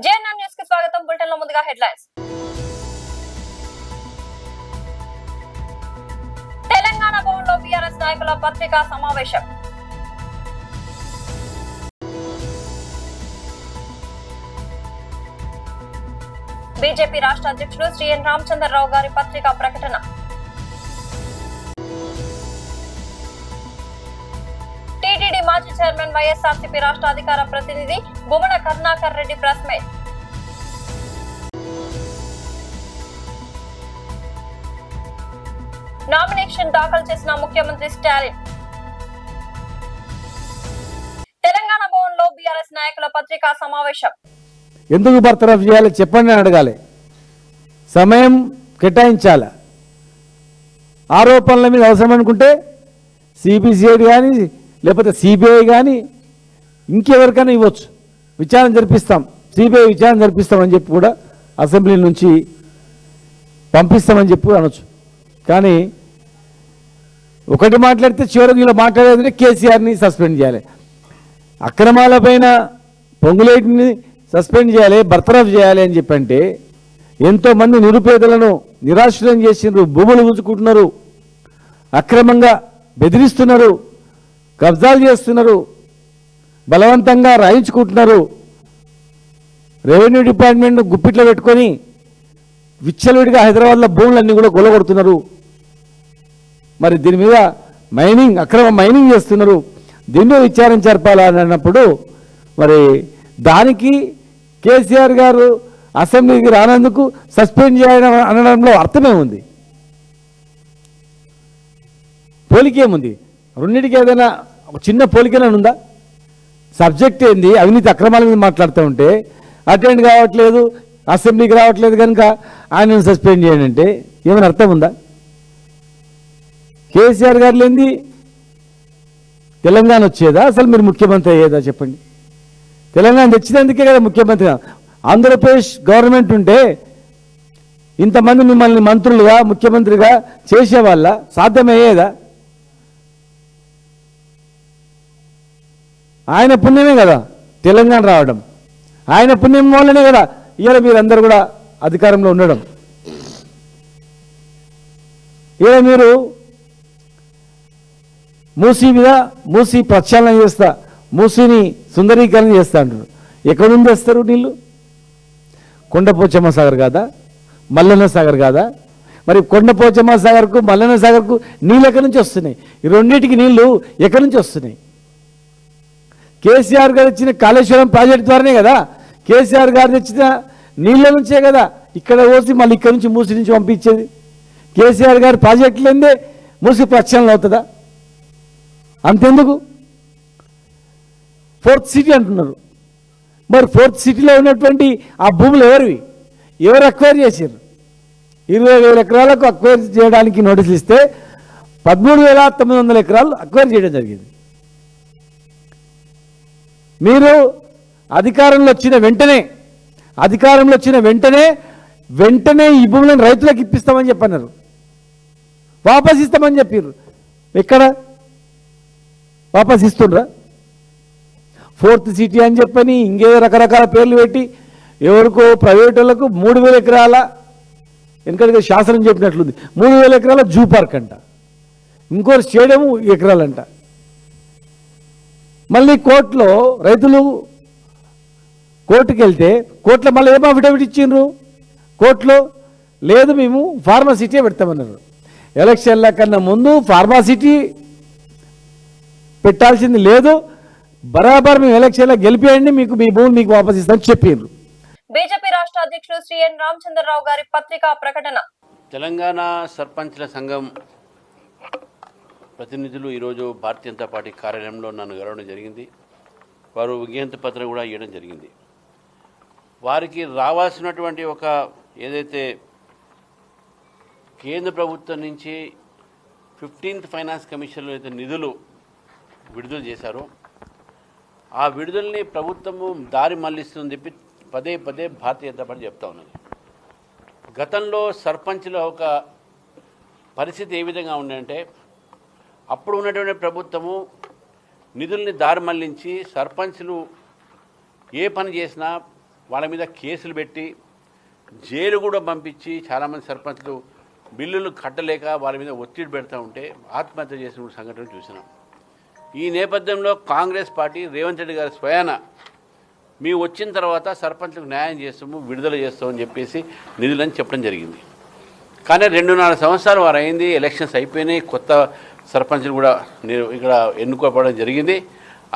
JNN news కి స్వాగతం. Bulletin లో ముందుగా హెడ్లైన్స్. తెలంగాణ భవన్లో బీఆర్ఎస్ నాయకుల పత్రికా సమావేశం. బీజేపీ రాష్ట్ర అధ్యక్షుడు శ్రీ ఎన్ రామచంద్రరావు గారి పత్రికా ప్రకటన. టీటీడీ మాజీ చైర్మన్ వైఎస్ఆర్సీపీ రాష్ట్ర అధికార ప్రతినిధి Bommana Karunakar Reddy press meet. Nomination దాఖలు చేసిన ముఖ్యమంత్రి స్టాలిన్. తెలంగాణ భవన్ లో బీఆర్ఎస్ నాయకుల పత్రికా సమావేశం. ఎందుకు బర్తరఫ్ చేయాలి చెప్పండి అని అడగాలి. సమయం కేటాయించాలి. ఆరోపణల మీద అవసరం అనుకుంటే సిబిసిఐడి కానీ లేకపోతే సిబిఐ కానీ ఇంకెవరికైనా ఇవ్వచ్చు. విచారణ జరిపిస్తాం, సిబిఐ విచారణ జరిపిస్తామని చెప్పి కూడా అసెంబ్లీ నుంచి పంపిస్తామని చెప్పి అనొచ్చు. కానీ ఒకటి మాట్లాడితే చివరికి ఇలా మాట్లాడేదంటే కేసీఆర్ని సస్పెండ్ చేయాలి, అక్రమాలపైన పొంగులేటిని సస్పెండ్ చేయాలి, బర్తరఫ్ చేయాలి అని చెప్పంటే ఎంతోమంది నిరుపేదలను నిరాశ్రయం చేసినారు, భూములు ఉంచుకుంటున్నారు, అక్రమంగా బెదిరిస్తున్నారు, కబ్జాలు చేస్తున్నారు, బలవంతంగా రాయించుకుంటున్నారు, రెవెన్యూ డిపార్ట్మెంట్ గుప్పిట్లో పెట్టుకొని విచ్చలవిడిగా హైదరాబాద్లో భూములన్నీ కూడా గొల్లగొడుతున్నారు. మరి దీని మీద అక్రమ మైనింగ్ చేస్తున్నారు. దీన్ని విచారణ జరపాలని అన్నప్పుడు మరి దానికి కేసీఆర్ గారు అసెంబ్లీకి రానందుకు సస్పెండ్ చేయడం అనడంలో అర్థమే ఉంది, పోలికేముంది? రెండింటికి ఏదైనా ఒక చిన్న పోలికనే ఉందా? సబ్జెక్ట్ ఏంది? అవినీతి అక్రమాల మీద మాట్లాడుతూ ఉంటే అటెండ్ కావట్లేదు, అసెంబ్లీకి రావట్లేదు కనుక ఆయనను సస్పెండ్ చేయండి అంటే ఏమైనా అర్థం ఉందా? కేసీఆర్ గారు లేనిది తెలంగాణ వచ్చేదా? అసలు మీరు ముఖ్యమంత్రి అయ్యేదా చెప్పండి? తెలంగాణ తెచ్చినందుకే కదా ముఖ్యమంత్రి. ఆంధ్రప్రదేశ్ గవర్నమెంట్ ఉంటే ఇంతమంది మిమ్మల్ని మంత్రులుగా ముఖ్యమంత్రిగా చేసేవాళ్ళ సాధ్యమయ్యేదా? ఆయన పుణ్యమే కదా తెలంగాణ రావడం, ఆయన పుణ్యం వల్లనే కదా ఇవాళ మీరందరూ కూడా అధికారంలో ఉండడం. ఇవాళ మీరు మూసీ ప్రక్షాళన చేస్తా, మూసీని సుందరీకరణ చేస్తా అంటారు. ఎక్కడి నుండి వస్తారు నీళ్ళు? కొండపోచమ్మ సాగర్ కాదా, మల్లన్న సాగర్ కాదా? మరి కొండపోచమ్మ సాగర్కు మల్లన్న సాగర్కు నీళ్ళు ఎక్కడి నుంచి వస్తున్నాయి? ఈ రెండింటికి నీళ్లు ఎక్కడి నుంచి వస్తున్నాయి? కేసీఆర్ గారు ఇచ్చిన కాళేశ్వరం ప్రాజెక్టు ద్వారానే కదా, కేసీఆర్ గారు తెచ్చిన నీళ్ళ నుంచే కదా ఇక్కడ పోసి మళ్ళీ ఇక్కడ నుంచి మూసి నుంచి పంపించేది. కేసీఆర్ గారు ప్రాజెక్టులేందే మూసి ప్రక్షాళన అవుతుందా? అంతెందుకు ఫోర్త్ సిటీ అంటున్నారు. మరి ఫోర్త్ సిటీలో ఉన్నటువంటి ఆ భూములు ఎవరు అక్వైర్ చేశారు? 20,000 ఎకరాలకు అక్వైర్ చేయడానికి నోటీసులు ఇస్తే 13,900 ఎకరాలు అక్వైర్ చేయడం జరిగింది. మీరు అధికారంలో వచ్చిన వెంటనే ఈ భూములను రైతులకు ఇప్పిస్తామని చెప్పన్నారు, వాపస్ ఇస్తామని చెప్పారు. ఎక్కడ వాపస్ ఇస్తుండ్రా? ఫోర్త్ సిటీ అని చెప్పని ఇంకేదో రకరకాల పేర్లు పెట్టి ఎవరికో ప్రైవేట్ వాళ్ళకు 3,000 ఎకరాల ఎందుకంటే శాసనం చెప్పినట్లుంది, 3,000 ఎకరాల జూ పార్క్ అంట, ఇంకో స్టేడియం ఎకరాలంట. మళ్ళీ కోర్టులో రైతులు కోర్టుకు వెళ్తే కోర్టులో మళ్ళీ ఏమో అఫిడవిట్ ఇచ్చిండ్రు, కోర్టులో లేదు మేము ఫార్మాసిటీ పెడతామన్నారు. ఎలక్షన్ల కన్నా ముందు ఫార్మాసిటీ పెట్టాల్సింది లేదు, బరాబర్ మేము ఎలక్షన్లో గెలిపేయండి, మీకు మీ భూమి మీకు వాపస్ ఇస్తామని చెప్పిండ్రు. బీజేపీ రాష్ట్ర అధ్యక్షుడు శ్రీ ఎన్ రామచంద్రరావు గారి పత్రికా ప్రకటన. తెలంగాణ సర్పంచ్ల సంఘం ప్రతినిధులు ఈరోజు భారతీయ జనతా పార్టీ కార్యాలయంలో నన్ను కలవడం జరిగింది. వారు విజ్ఞప్తి పత్రం కూడా ఇవ్వడం జరిగింది. వారికి రావాల్సినటువంటి ఒక ఏదైతే కేంద్ర ప్రభుత్వం నుంచి 15th ఫైనాన్స్ కమిషన్లో అయితే నిధులు విడుదల చేశారో ఆ విడుదలని ప్రభుత్వము దారి మళ్లిస్తుందని చెప్పి పదే భారతీయ జనతా పార్టీ చెప్తా ఉన్నది. గతంలో సర్పంచ్ల ఒక పరిస్థితి ఏ విధంగా ఉందంటే అప్పుడు ఉన్నటువంటి ప్రభుత్వము నిధుల్ని దారి మళ్లించి సర్పంచ్లు ఏ పని చేసినా వాళ్ళ మీద కేసులు పెట్టి జైలు కూడా పంపించి చాలామంది సర్పంచ్లు బిల్లులు కట్టలేక వాళ్ళ మీద ఒత్తిడి పెడతా ఉంటే ఆత్మహత్య చేసిన సంఘటనలు చూసినాం. ఈ నేపథ్యంలో కాంగ్రెస్ పార్టీ రేవంత్ రెడ్డి గారి స్వయాన మేము వచ్చిన తర్వాత సర్పంచ్లకు న్యాయం చేస్తాము, విడుదల చేస్తామని చెప్పేసి నిధులని చెప్పడం జరిగింది. కానీ 2-4 సంవత్సరాలు వారు అయింది, ఎలక్షన్స్ అయిపోయినాయి, కొత్త సర్పంచ్లు కూడా ఇక్కడ ఎన్నుకోవడం జరిగింది.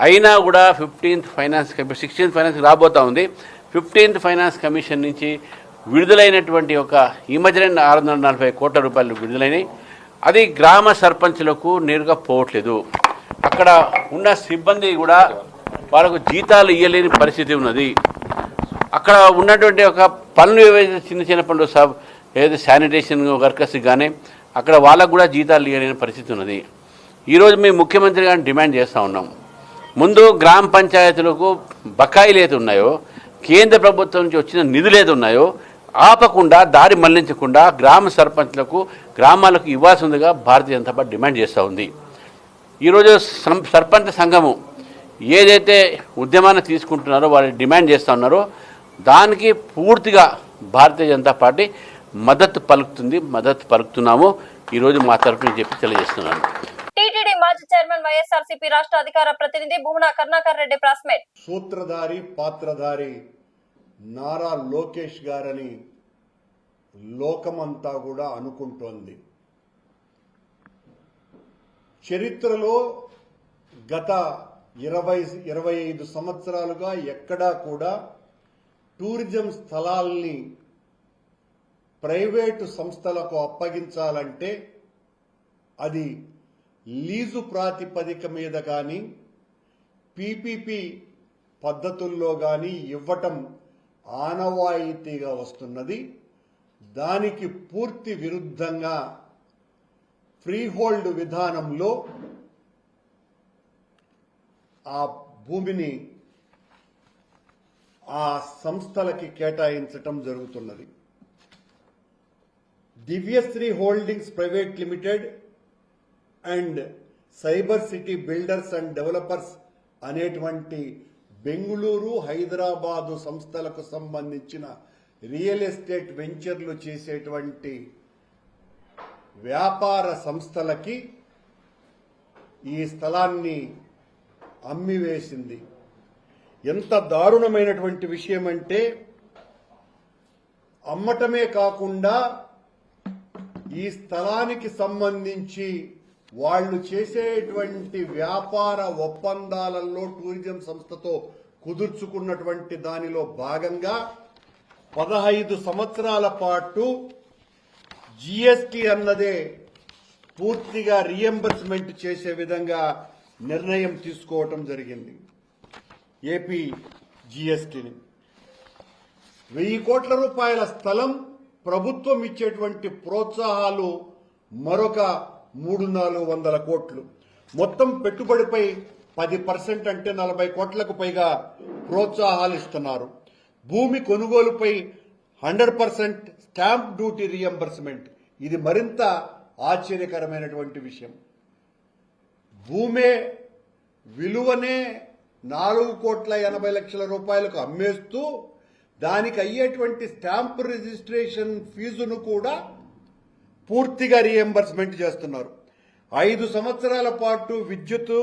అయినా కూడా 16th finance commission 16th finance రాబోతూ ఉంది. 15th ఫైనాన్స్ కమిషన్ నుంచి విడుదలైనటువంటి ఒక ఈ మధ్యనే 640 కోట్ల రూపాయలు విడుదలైనవి. అది గ్రామ సర్పంచ్లకు నేరుగా పోవట్లేదు. అక్కడ ఉన్న సిబ్బంది కూడా వాళ్ళకు జీతాలు ఇవ్వలేని పరిస్థితి ఉన్నది. అక్కడ ఉన్నటువంటి ఒక పనులు ఏవైతే చిన్న పనులు ఏదైతే శానిటేషన్ వర్కర్స్కి కానీ అక్కడ వాళ్ళకు కూడా జీతాలు ఇవ్వలేని పరిస్థితి ఉన్నది. ఈరోజు మేము ముఖ్యమంత్రి గారిని డిమాండ్ చేస్తూ ఉన్నాం. ముందు గ్రామ పంచాయతీలకు బకాయిలు ఏది ఉన్నాయో, కేంద్ర ప్రభుత్వం నుంచి వచ్చిన నిధులు ఏది ఉన్నాయో ఆపకుండా, దారి మళ్లించకుండా గ్రామ సర్పంచ్లకు గ్రామాలకు ఇవ్వాల్సిందిగా భారతీయ జనతా పార్టీ డిమాండ్ చేస్తూ ఉంది. ఈరోజు సర్పంచ్ సంఘము ఏదైతే ఉద్యమాన్ని తీసుకుంటున్నారో, వాళ్ళు డిమాండ్ చేస్తూ ఉన్నారో దానికి పూర్తిగా భారతీయ జనతా పార్టీ మద్దతు పలుకుతున్నాము. ఈరోజు మా తరఫున చెప్పి తెలియజేస్తున్నాను. టీటీడీ మాజీ చైర్మన్ వైఎస్ఆర్సీపీ రాష్ట్ర అధికార ప్రతినిధి భూమన కరుణాకర్ రెడ్డి ప్రెస్ మీట్. సూత్రధారి పాత్రధారి నారా లోకేష్ గారని లోకమంతా కూడా అనుకుంటోంది. చరిత్రలో గత 20-25 సంవత్సరాలుగా ఎక్కడా కూడా టూరిజం స్థలాల్ని ప్రైవేటు సంస్థలకు అప్పగించాలంటే అది లీజు ప్రాతిపదిక మీద కానీ పీపీపీ పద్ధతుల్లో కానీ ఇవ్వటం ఆనవాయితీగా వస్తున్నది. దానికి పూర్తి విరుద్ధంగా ఫ్రీహోల్డ్ విధానంలో ఆ భూమిని ఆ సంస్థలకి కేటాయించటం జరుగుతున్నది. Divyasri holdings private limited and cyber city builders and developers అనేటువంటి బెంగుళూరు, హైదరాబాదు సంస్థలకు సంబంధించిన రియల్ ఎస్టేట్ వెంచర్లు చేసేటువంటి వ్యాపార సంస్థలకి ఈ స్థలాన్ని అమ్మివేసింది. ఎంత దారుణమైనటువంటి విషయం అంటే, అమ్మటమే కాకుండా ఈ స్థలానికి సంబంధించి వాళ్ళు చేసేటువంటి వ్యాపార ఒప్పందాలలో టూరిజం సంస్థతో కుదుర్చుకున్నటువంటి దానిలో భాగంగా 15 సంవత్సరాల పాటు జీఎస్టీ అన్నదే పూర్తిగా రీఎంబర్స్మెంట్ చేసే విధంగా నిర్ణయం తీసుకోవటం జరిగింది. ఏపీ జీఎస్టీని 1000 కోట్ల రూపాయల స్థలం, ప్రభుత్వం ఇచ్చేటువంటి ప్రోత్సాహాలు మరొక 300-400 కోట్లు, మొత్తం పెట్టుబడిపై 10% అంటే 40 కోట్లకు పైగా ప్రోత్సాహాలు ఇస్తున్నారు. భూమి కొనుగోలుపై 100% స్టాంప్ డ్యూటీ రీఎంబర్స్మెంట్. ఇది మరింత ఆశ్చర్యకరమైనటువంటి విషయం. భూమే విలువనే 4,80,00,000 రూపాయలకు అమ్మేస్తూ దానికి అయ్యేటువంటి స్టాంప్ రిజిస్ట్రేషన్ ఫీజును కూడా పూర్తిగా రీఎంబర్స్మెంట్ చేస్తున్నారు. 5 సంవత్సరాల పాటు విద్యుత్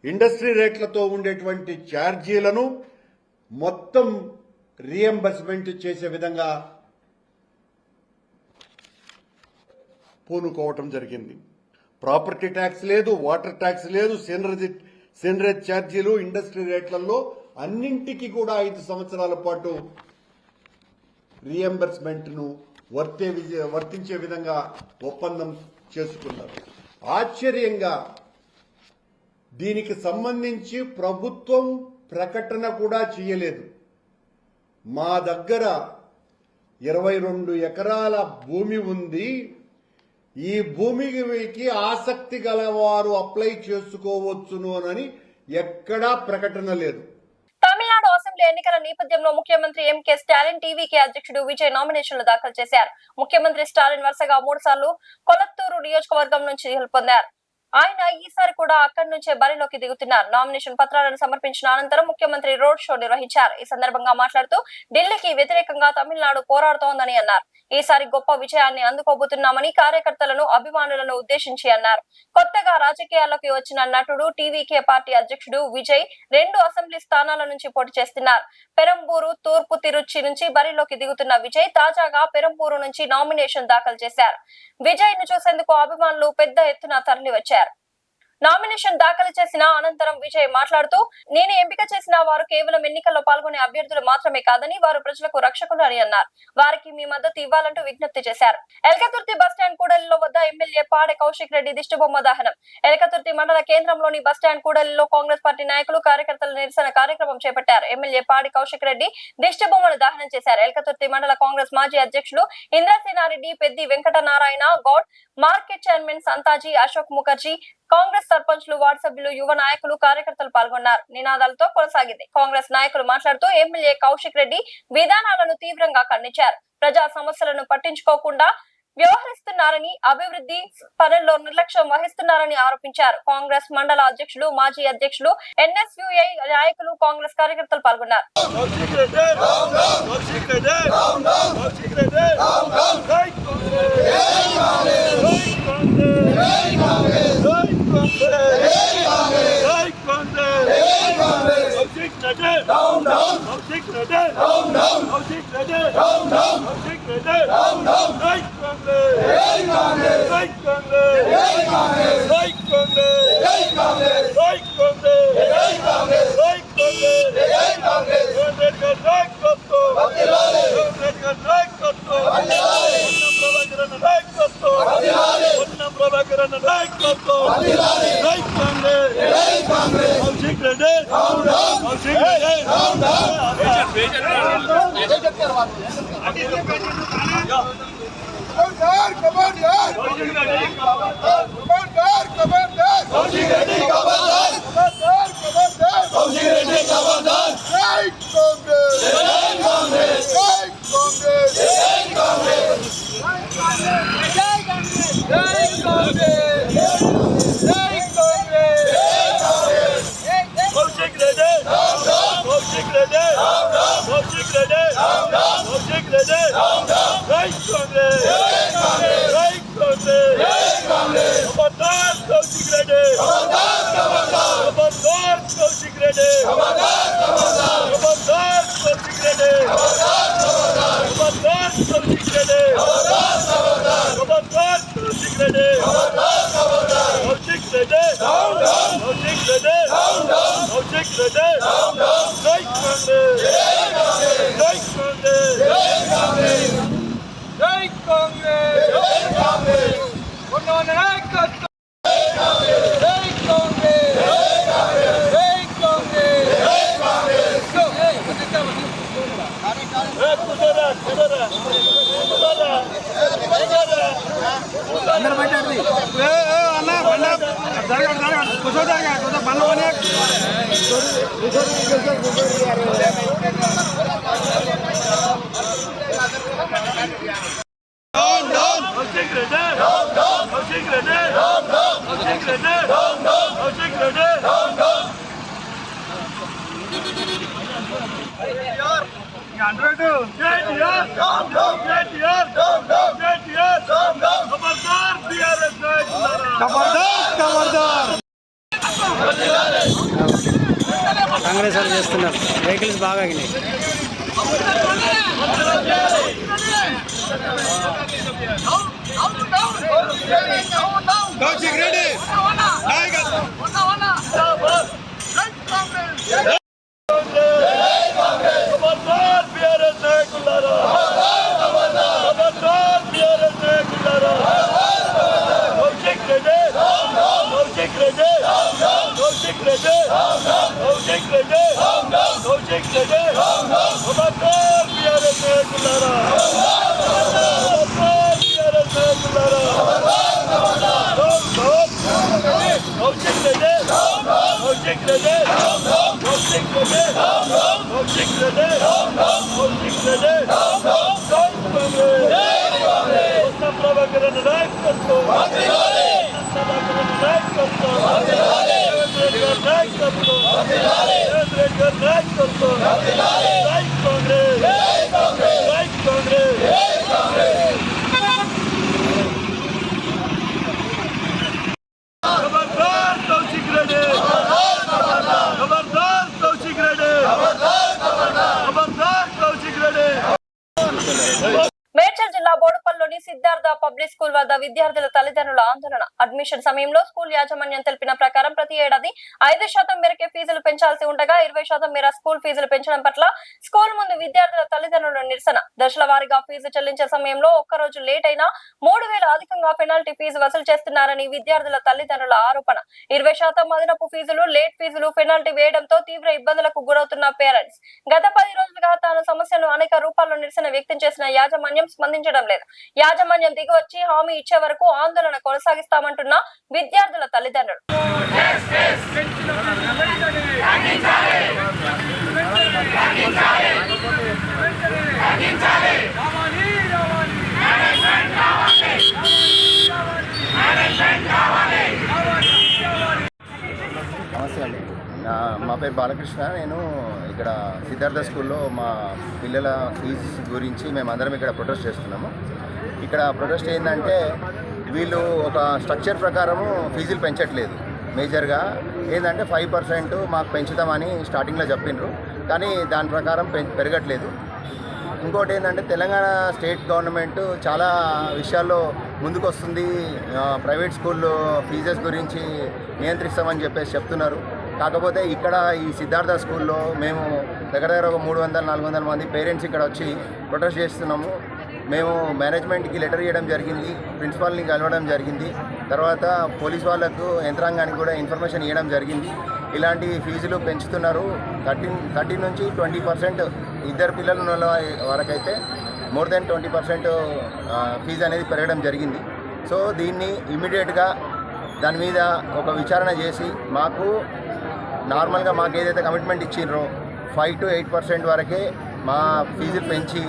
ఇండస్ట్రీ రేట్లతో ఉండేటువంటి ఛార్జీలను మొత్తం రీఎంబర్స్మెంట్ చేసే విధంగా పూనుకోవటం జరిగింది. ప్రాపర్టీ ట్యాక్స్ లేదు, వాటర్ ట్యాక్స్ లేదు, సెనరేజ్ ఛార్జీలు ఇండస్ట్రీ రేట్లలో అన్నింటికి కూడా 5 సంవత్సరాల పాటు రీఎంబర్స్మెంట్ ను వర్తించే విధంగా ఒప్పందం చేసుకున్నారు. ఆశ్చర్యంగా దీనికి సంబంధించి ప్రభుత్వం ప్రకటన కూడా చేయలేదు. మా దగ్గర 22 ఎకరాల భూమి ఉంది, ఈ భూమికి ఆసక్తి గలవారు అప్లై చేసుకోవచ్చును అని ఎక్కడా ప్రకటన లేదు. తమిళనాడు అసెంబ్లీ ఎన్నికల నేపథ్యంలో ముఖ్యమంత్రి ఎంకే స్టాలిన్ టీవీకే అధ్యక్షుడు విజయ్ నామినేషన్లు దాఖలు చేశారు. ముఖ్యమంత్రి స్టాలిన్ వరుసగా 3 సార్లు కొలత్తూరు నియోజకవర్గం నుంచి గెలుపొందారు. ఆయన ఈసారి కూడా అక్కడి నుంచే బరిలోకి దిగుతున్నారు. నామినేషన్ పత్రాలను సమర్పించిన అనంతరం ముఖ్యమంత్రి రోడ్ షో నిర్వహించారు. ఈ సందర్భంగా మాట్లాడుతూ ఢిల్లీకి వ్యతిరేకంగా తమిళనాడు పోరాడుతోందని అన్నారు. ఈసారి గొప్ప విజయాన్ని అందుకోబోతున్నామని కార్యకర్తలను అభిమానులను ఉద్దేశించి అన్నారు. కొత్తగా రాజకీయాల్లోకి వచ్చిన నటుడు టీవీకే పార్టీ అధ్యక్షుడు విజయ్ 2 అసెంబ్లీ స్థానాల నుంచి పోటీ చేస్తున్నారు. పెరంబూరు, తూర్పు తిరుచి నుంచి బరిలోకి దిగుతున్న విజయ్ తాజాగా పెరంబూరు నుంచి నామినేషన్ దాఖలు చేశారు. విజయ్ ను చూసేందుకు అభిమానులు పెద్ద ఎత్తున తరలి వచ్చారు. నామినేషన్ దాఖలు చేసిన అనంతరం విజయ్ మాట్లాడుతూ, నేను ఎంపిక చేసిన వారు కేవలం ఎన్నికల్లో పాల్గొనే అభ్యర్థులు మాత్రమే కాదని వారు ప్రజలకు రక్షకులు అని అన్నారు. వారికి మీ మద్దతు ఇవ్వాలంటూ విజ్ఞప్తి చేశారు. ఎల్కతుర్తి బస్టాండ్ కూడలిలో వద్ద ఎమ్మెల్యే పాడె కౌశిక్ రెడ్డి దిష్టిబొమ్మ దహనం. ఎల్కతుర్తి మండల కేంద్రంలోని బస్టాండ్ కూడలిలో కాంగ్రెస్ పార్టీ నాయకులు కార్యకర్తల నిరసన కార్యక్రమం చేపట్టారు. ఎమ్మెల్యే పాడి కౌశిక్ రెడ్డి దిష్టిబొమ్మను దహనం చేశారు. ఎల్కతుర్తి మండల కాంగ్రెస్ మాజీ అధ్యక్షులు ఇంద్రసేనారెడ్డి, పెద్ది వెంకటనారాయణ గౌడ్, మార్కెట్ చైర్మన్ సంతాజీ, అశోక్ ముఖర్జీ, కాంగ్రెస్ సర్పంచ్లు, వార్డు సభ్యులు, యువ నాయకులు, కార్యకర్తలు పాల్గొన్నారు. నినాదాలతో కొనసాగింది. కాంగ్రెస్ నాయకులు మాట్లాడుతూ ఎమ్మెల్యే కౌశిక్ రెడ్డి విధానాలను తీవ్రంగా ఖండించారు. ప్రజా సమస్యలను పట్టించుకోకుండా వ్యవహరిస్తున్నారని, అభివృద్ధి పనుల్లో నిర్లక్ష్యం వహిస్తున్నారని ఆరోపించారు. కాంగ్రెస్ మండల అధ్యక్షులు, మాజీ అధ్యక్షులు, ఎన్ఎస్యుఐ నాయకులు, కాంగ్రెస్ కార్యకర్తలు పాల్గొన్నారు. కాంగ్రెస్ వాళ్ళు చేస్తున్నారు. వెహికల్స్ బాగా ఆగినాయి. కౌశిక్ రెడ్డి ప్రభాకరన్ నాయకత్వం మేడ్చల్ జిల్లా బోడుపల్లిలోని సిద్ధార్థ పబ్లిక్ స్కూల్ వద్ద విద్యార్థుల తల్లిదండ్రుల ఆందోళన. అడ్మిషన్ సమయంలో స్కూల్ యాజమాన్యం తెలిపిన ప్రకారం ప్రతి ఏడాది 5% మేరకే ఫీజులు పెంచాల్సి ఉండగా 20% మేర స్కూల్ ఫీజులు పెంచడం పట్ల స్కూల్ ముందు విద్యార్థుల తల్లిదండ్రుల నిరసన. దశల వారీగా ఫీజు చెల్లించే సమయంలో ఒక్కరోజు లేట్ అయినా 3,000 అధికంగా పెనాల్టీ ఫీజు వసూలు చేస్తున్నారని విద్యార్థుల తల్లిదండ్రుల ఆరోపణ. 20% అదనపు ఫీజులు, లేట్ ఫీజులు, పెనాల్టీ వేయడంతో తీవ్ర ఇబ్బందులకు గురవుతున్న పేరెంట్స్. గత 10 రోజులుగా తాను సమస్యను అనేక రూపాల్లో నిరసన వ్యక్తం చేసిన యాజమాన్యం స్పందించడం లేదు. యాజమాన్యం దిగి వచ్చి హామీ ఇచ్చే వరకు ఆందోళన కొనసాగిస్తామంటున్న విద్యార్థుల తల్లిదండ్రులు. నమస్తే అండి. మా పేరు బాలకృష్ణ. నేను ఇక్కడ సిద్ధార్థ స్కూల్లో మా పిల్లల ఫీజు గురించి మేమందరం ఇక్కడ ప్రొటెస్ట్ చేస్తున్నాము. ఇక్కడ ప్రొటెస్ట్ ఏంటంటే వీళ్ళు ఒక స్ట్రక్చర్ ప్రకారము ఫీజులు పెంచట్లేదు. మేజర్గా ఏంటంటే 5% మాకు పెంచుతామని స్టార్టింగ్లో చెప్పిండ్రు, కానీ దాని ప్రకారం పెరగట్లేదు. ఇంకోటి ఏంటంటే తెలంగాణ స్టేట్ గవర్నమెంట్ చాలా విషయాల్లో ముందుకు వస్తుంది. ప్రైవేట్ స్కూల్లో ఫీజెస్ గురించి నియంత్రిస్తామని చెప్పేసి చెప్తున్నారు. కాకపోతే ఇక్కడ ఈ సిద్ధార్థ స్కూల్లో మేము దగ్గర ఒక 300-400 మంది పేరెంట్స్ ఇక్కడ వచ్చి ప్రొటెస్ట్ చేస్తున్నాము. మేము మేనేజ్మెంట్కి లెటర్ ఇవ్వడం జరిగింది, ప్రిన్సిపాల్ని కలవడం జరిగింది, తర్వాత పోలీస్ వాళ్ళకు యంత్రాంగానికి కూడా ఇన్ఫర్మేషన్ ఇవ్వడం జరిగింది. ఇలాంటి ఫీజులు పెంచుతున్నారు. 13 నుంచి 20% ఇద్దరు పిల్లలు ఉన్న వరకైతే మోర్ దెన్ 20% ఫీజు అనేది పెరగడం జరిగింది. సో దీన్ని ఇమీడియట్గా దాని మీద ఒక విచారణ చేసి మాకు నార్మల్గా మాకు ఏదైతే కమిట్మెంట్ ఇచ్చిండ్రో 5 to 8% వరకే మా ఫీజులు పెంచి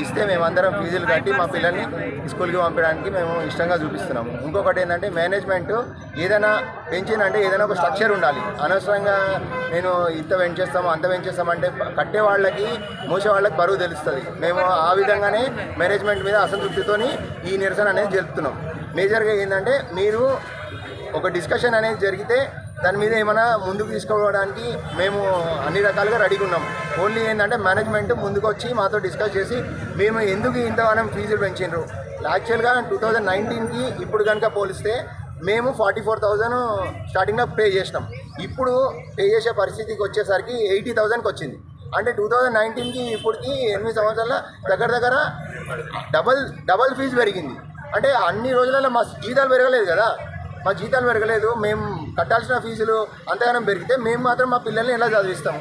ఇస్తే మేమందరం ఫీజులు కట్టి మా పిల్లల్ని స్కూల్కి పంపడానికి మేము ఇష్టంగా చూపిస్తున్నాము. ఇంకొకటి ఏంటంటే మేనేజ్మెంట్ ఏదైనా పెంచిందంటే ఏదైనా ఒక స్ట్రక్చర్ ఉండాలి. అనవసరంగా నేను ఇంత పెంచేస్తాము అంత పెంచేస్తామంటే కట్టే వాళ్ళకి మోసే వాళ్ళకి బరువు తెలుస్తుంది. మేము ఆ విధంగానే మేనేజ్మెంట్ మీద అసంతృప్తితోని ఈ నిరసన అనేది జరుపుతున్నాం. మేజర్గా ఏంటంటే మీరు ఒక డిస్కషన్ అనేది జరిగితే దాని మీద ఏమైనా ముందుకు తీసుకోవడానికి మేము అన్ని రకాలుగా రెడీగా ఉన్నాం. ఓన్లీ ఏంటంటే మేనేజ్మెంట్ ముందుకు వచ్చి మాతో డిస్కస్ చేసి మేము ఎందుకు ఇంతగానం ఫీజులు పెంచిండ్రు. యాక్చువల్గా 2019కి ఇప్పుడు కనుక పోలిస్తే మేము 44,000 స్టార్టింగ్లో పే చేసినాం. ఇప్పుడు పే చేసే పరిస్థితికి వచ్చేసరికి 80,000కి వచ్చింది. అంటే 2019కి ఇప్పటికి 8 సంవత్సరాల దగ్గర డబల్ ఫీజు పెరిగింది. అంటే అన్ని రోజులలో మా జీతాలు పెరగలేదు కదా, మా జీతాలు పెరగలేదు. మేము కట్టాల్సిన ఫీజులు అంతగానం పెరిగితే మేము మాత్రం మా పిల్లల్ని ఎలా చదివిస్తాము?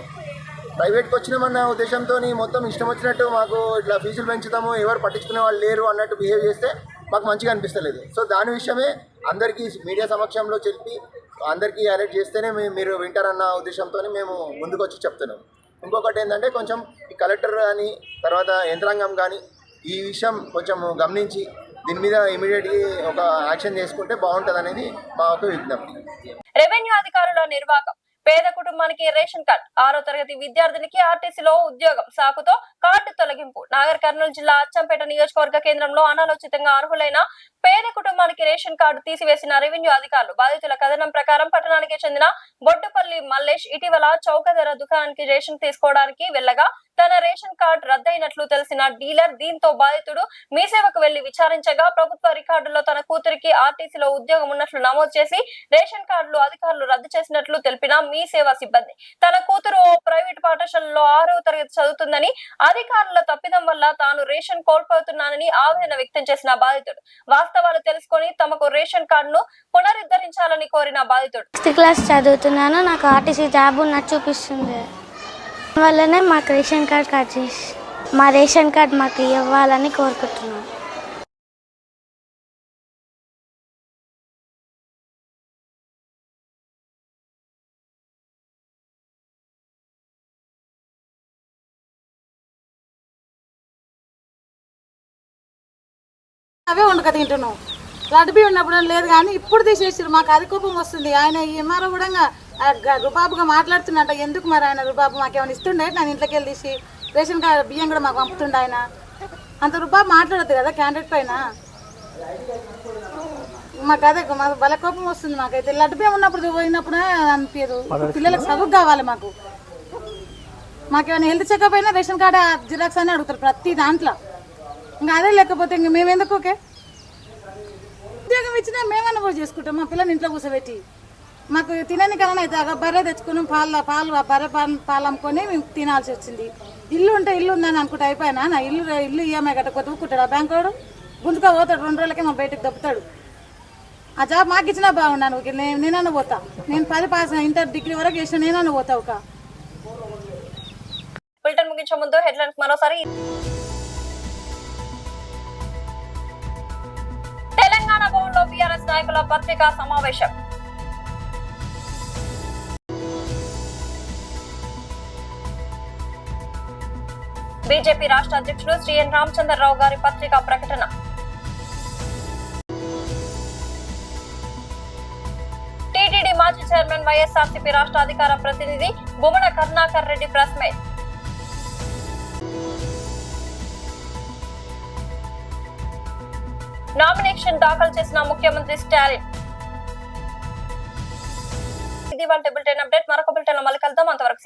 ప్రైవేట్కి వచ్చినామన్న ఉద్దేశంతో మొత్తం ఇష్టం వచ్చినట్టు మాకు ఇట్లా ఫీజులు పెంచుతాము, ఎవరు పట్టించుకునే వాళ్ళు లేరు అన్నట్టు బిహేవ్ చేస్తే మాకు మంచిగా అనిపిస్తలేదు. సో దాని విషయమే అందరికీ మీడియా సమక్షంలో చెప్పి అందరికీ అలర్ట్ చేస్తేనే మీరు వింటారన్న ఉద్దేశంతో మేము ముందుకు వచ్చి చెప్తున్నాం. ఇంకొకటి ఏంటంటే కొంచెం ఈ కలెక్టర్ కానీ తర్వాత యంత్రాంగం కానీ ఈ విషయం కొంచెం గమనించి దీని మీద ఇమీడియట్గా ఒక యాక్షన్ చేసుకుంటే బాగుంటుంది అనేది మా ఒక విజ్ఞప్తి. రెవెన్యూ అధికారుల నిర్వాహకం. పేద కుటుంబానికి రేషన్ కార్డు. 6వ తరగతి విద్యార్థినికి ఆర్టీసీలో ఉద్యోగం సాకుతో కార్డు తొలగింపు. నాగర్ కర్నూలు జిల్లా అచ్చంపేట నియోజకవర్గ కేంద్రంలో అనాలోచితంగా అర్హులైన పేద కుటుంబానికి రేషన్ కార్డు తీసివేసిన రెవెన్యూ అధికారులు. బాధితుల కథనం ప్రకారం పట్టణానికి చెందిన బొడ్డుపల్లి మల్లేష్ ఇటీవల చౌకధర దుకాణానికి రేషన్ తీసుకోవడానికి వెళ్లగా తన రేషన్ కార్డు రద్దయినట్లు తెలిసిన డీలర్ దీంతో బాధితుడు మీ సేవకు వెళ్లి విచారించగా ప్రభుత్వ రికార్డుల్లో తన కూతురికి ఆర్టీసీలో ఉద్యోగం ఉన్నట్లు నమోదు చేసి రేషన్ కార్డులు అధికారులు రద్దు చేసినట్లు తెలిపిన మీ సేవ సిబ్బంది తన కూతురు ఓ ప్రైవేట్ పాఠశాలలో 6వ తరగతి చదువుతుందని, అధికారుల తప్పిదం వల్ల తాను రేషన్ కోల్పోతున్నానని ఆవేదన వ్యక్తం చేసిన బాధితుడు వాస్తవాలు తెలుసుకొని తమకు రేషన్ కార్డును పునరుద్ధరించాలని కోరిన బాధితుడు. 6th క్లాస్ చదువుతున్నాను, నాకు ఆర్టీసీ జాబ్ ఉన్నట్టు చూపిస్తుంది. వల్లనే మాకు రేషన్ కార్డ్ కట్ చేసి మా రేషన్ కార్డ్ మాకు ఇవ్వాలని కోరుకుంటున్నాను. అవే వండుక తింటున్నాం. లడ్బీ ఉన్నప్పుడు లేదు కానీ ఇప్పుడు తీసేసారు. మాకు అది కోపం వస్తుంది. ఆయన ఎంఆర్ఓ కూడా రుబాబుగా మాట్లాడుతున్నట్ట. ఎందుకు మరి ఆయన రుబాబు మాకేమైనా ఇస్తుండే? నేను ఇంట్లోకి వెళ్ళి తీసి రేషన్ కార్డు బియ్యం కూడా మాకు పంపుతుండే. ఆయన అంత రుబాబు మాట్లాడద్దు కదా క్యాండిడేట్ పైన. మాకు అదే మాకు బల కోపం వస్తుంది. మాకైతే లడ్డు బియ్యం ఉన్నప్పుడు పోయినప్పుడు అనిపించదు. పిల్లలకు చదువు కావాలి. మాకేమైనా హెల్త్ చెకప్ అయినా రేషన్ కార్డు జిరాక్స్ అని అడుగుతారు ప్రతి దాంట్లో. ఇంకా అదే లేకపోతే ఇంక మేము ఎందుకు ఓకే ఉద్యోగం ఇచ్చినా మేమన్నా పోయి చేసుకుంటాం. మా పిల్లల్ని ఇంట్లో కూర్చోబెట్టి మాకు తినని కన్నా అయితే బర్రె తెచ్చుకుని పాలు బర్రె పాలు అమ్ముకొని మేము తినాల్సి వచ్చింది. ఇల్లు ఉంటే ఇల్లు ఉందని అనుకుంటే అయిపోయినా నా ఇల్లు ఈఎంఐ కట్టకపోతే ఊరుకుంటాడు. ఆ బ్యాంకు వాడు గుంతుగా పోతాడు. 2 రోజులకే మా బయటకు దప్పుతాడు. ఆ జాబ్ మాకు ఇచ్చినా బాగున్నాను. నేనన్నా పోతా. నేను 10 పాస్ ఇంటర్ డిగ్రీ వరకు చేసిన నేనన్నా పోతా. ఒక బులెటిన్ ముగించే ముందు హెడ్లైన్స్ మరోసారి. తెలంగాణ భవన్లో బీఆర్ఎస్ నాయకుల పత్రికా సమావేశం. బీజేపీ రాష్ట్ర అధ్యక్షుడు శ్రీ ఎన్ రామచంద్రరావు గారి పత్రికా ప్రకటన. టీటీడీ మాజీ చైర్మన్ వైఎస్ఆర్సీపీ రాష్ట్ర అధికార ప్రతినిధి Bommana Karunakar Reddy press meet. Nomination దాఖలు చేసిన ముఖ్యమంత్రి స్టాలిన్. ఇది వాళ్ళ బులెటిన్ అప్డేట్. మరొక బులెటిన్ లో మళ్ళీ కలుద్దాం. అంతవరకు సెలవు.